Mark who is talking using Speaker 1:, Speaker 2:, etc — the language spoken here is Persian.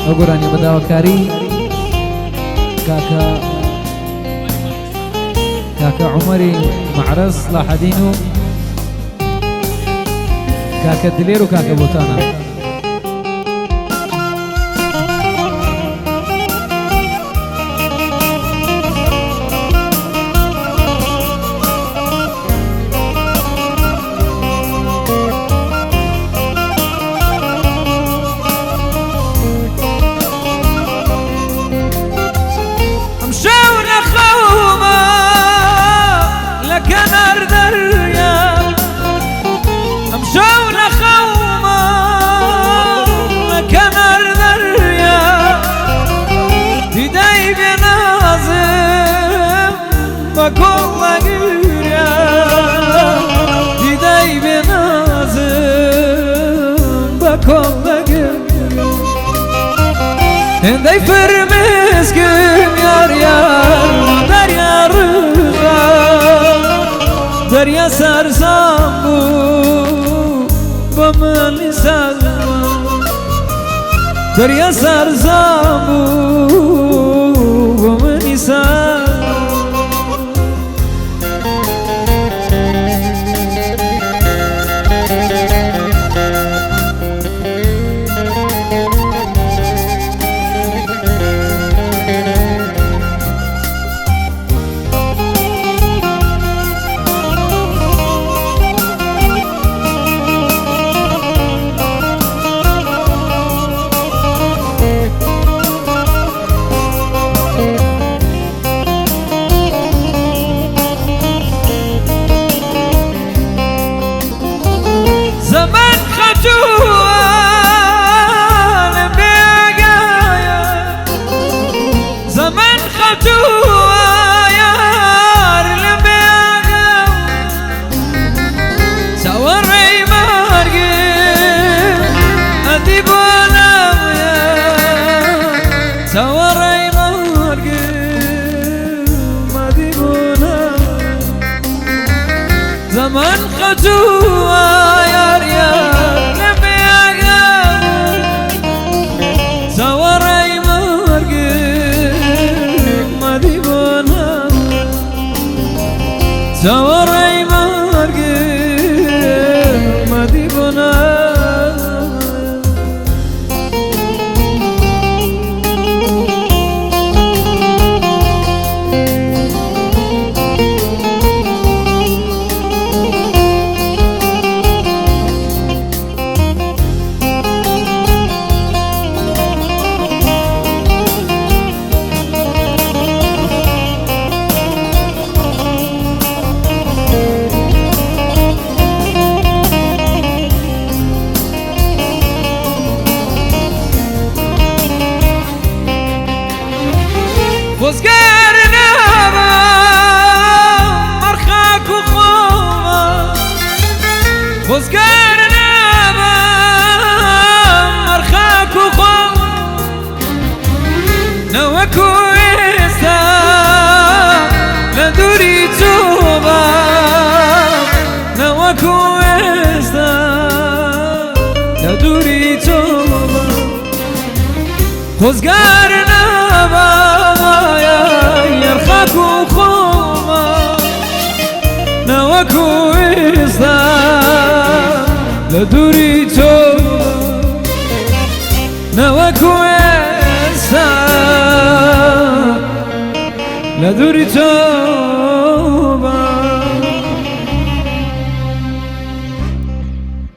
Speaker 1: ئەو گۆرانی بەداواکاری کاکە عومەری معرەز سلاحەدین و کاکە دلێر و کاکە بۆتانە.
Speaker 2: Kolla gürya Didey benazım Bakolla gürya Endey firmiz gün yar yar Derya rıza Derya sarsam bu lisan Derya sarsam bu lisan Zaman kaçuğa yar yar nebe agam Sawaray margim madibona Sawaray margim madibona وزقار نابا مرخاك وخوما وزقار نابا مرخاك وخوما نوكو إستا لدوري توبا نوكو إستا لدوري توبا وزقار نابا يرخاكو خوما نواكو إستا لدوري توبا نواكو إستا لدوري توبا